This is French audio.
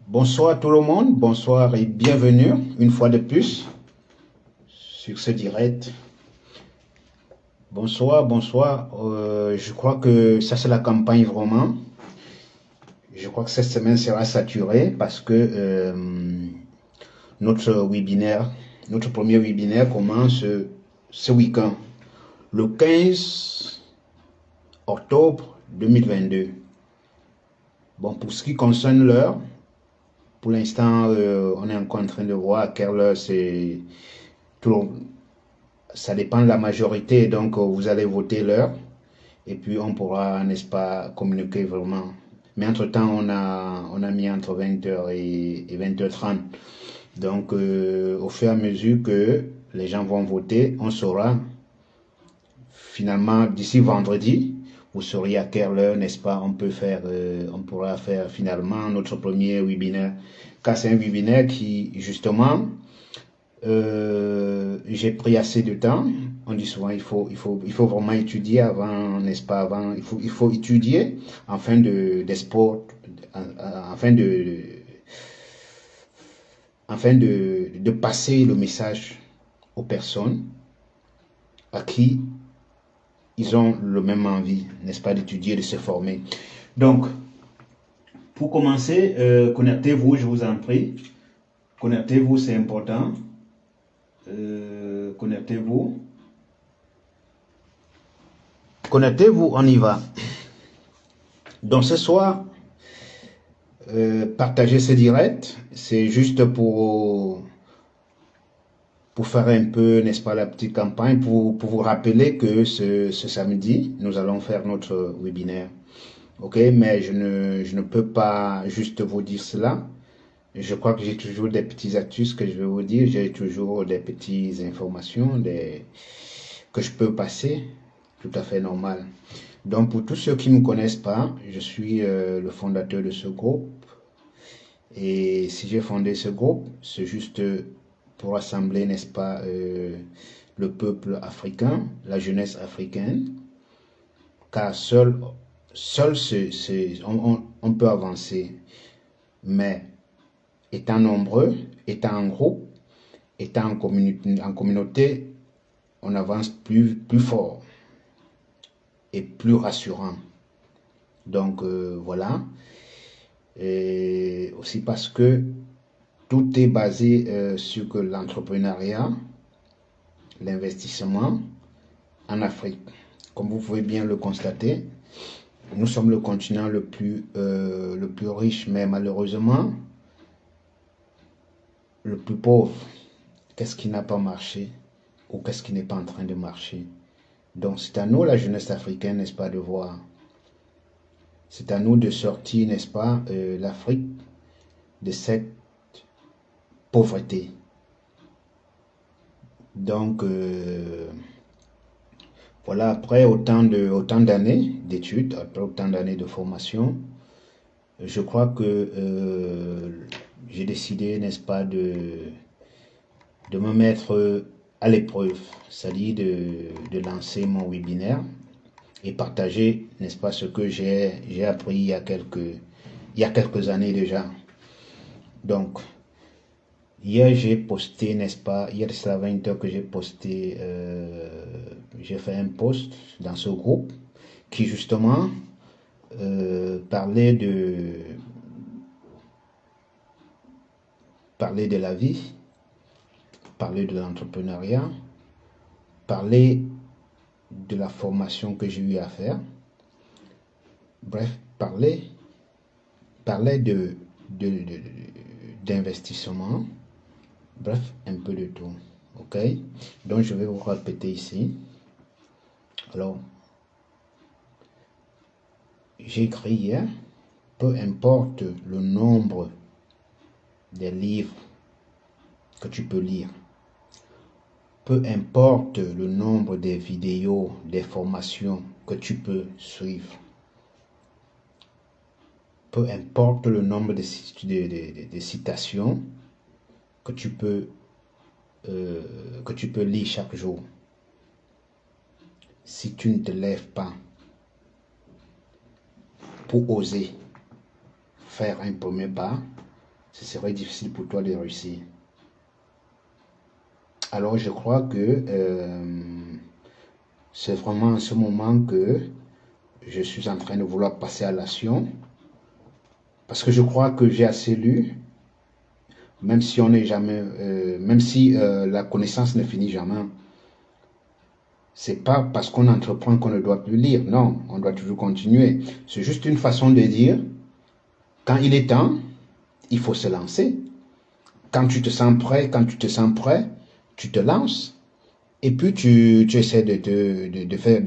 Bonsoir tout le monde, bonsoir et bienvenue une fois de plus sur ce direct. Bonsoir, bonsoir. Je crois que ça c'est la campagne vraiment. Je crois que cette semaine sera saturée parce que notre webinaire, notre premier webinaire commence ce week-end, le 15 octobre 2022. Bon, pour ce qui concerne l'heure, pour l'instant, on est encore en train de voir à quelle heure c'est. Ça dépend de la majorité, donc vous allez voter l'heure et puis on pourra, n'est-ce pas, communiquer vraiment. Mais entre-temps, on a mis entre 20h et 20h30. Donc, au fur et à mesure que les gens vont voter, on saura finalement d'ici vendredi, vous saurez à quelle heure, n'est-ce pas, on pourra faire finalement notre premier webinaire. Car c'est un webinaire qui, justement, j'ai pris assez de temps. On dit souvent il faut vraiment étudier avant, n'est-ce pas, avant, il faut étudier afin de passer le message aux personnes à qui ils ont le même envie, n'est-ce pas, d'étudier, de se former. Donc, pour commencer, connectez-vous, je vous en prie. Connectez-vous, c'est important. Connectez-vous. Connectez-vous, on y va. Donc ce soir, partager ce direct, c'est juste pour faire un peu, n'est-ce pas, la petite campagne, pour vous rappeler que ce samedi, nous allons faire notre webinaire. Ok, mais je ne peux pas juste vous dire cela. Je crois que j'ai toujours des petits astuces que je vais vous dire, j'ai toujours des petites informations que je peux passer, tout à fait normal. Donc pour tous ceux qui ne me connaissent pas, je suis le fondateur de ce groupe. Et si j'ai fondé ce groupe, c'est juste pour rassembler, n'est-ce pas, le peuple africain, la jeunesse africaine, car seul on peut avancer. Mais étant nombreux, étant en groupe, étant en communauté, on avance plus fort et plus rassurant. Donc voilà. Et aussi parce que tout est basé sur que l'entrepreneuriat, l'investissement en Afrique. Comme vous pouvez bien le constater, nous sommes le continent le plus riche, mais malheureusement, le plus pauvre. Qu'est-ce qui n'a pas marché ou qu'est-ce qui n'est pas en train de marcher? Donc c'est à nous, la jeunesse africaine, n'est-ce pas, de voir. C'est à nous de sortir, n'est-ce pas, l'Afrique de cette pauvreté. Donc, voilà, après autant d'années d'études, après autant d'années de formation, je crois que j'ai décidé, n'est-ce pas, de me mettre à l'épreuve, c'est-à-dire de lancer mon webinaire et partager, n'est-ce pas, ce que j'ai appris il y a quelques années déjà. Donc, hier j'ai posté, n'est-ce pas, hier c'est à 20h que j'ai posté, j'ai fait un post dans ce groupe qui justement parlait de la vie, parlait de l'entrepreneuriat, parlait de la formation que j'ai eu à faire. Bref, parlait d'investissement. Bref, un peu de tout. Ok? Donc, je vais vous répéter ici. Alors, j'ai écrit hier, peu importe le nombre des livres que tu peux lire, peu importe le nombre des vidéos, des formations que tu peux suivre, peu importe le nombre de citations que tu peux lire chaque jour, si tu ne te lèves pas pour oser faire un premier pas, ce serait difficile pour toi de réussir. Alors je crois que c'est vraiment en ce moment que je suis en train de vouloir passer à l'action parce que je crois que j'ai assez lu, même si on n'est jamais, même si la connaissance ne finit jamais. C'est pas parce qu'on entreprend qu'on ne doit plus lire. Non, on doit toujours continuer. C'est juste une façon de dire, quand il est temps, il faut se lancer. Quand tu te sens prêt, quand tu te sens prêt, tu te lances. Et puis tu essaies de faire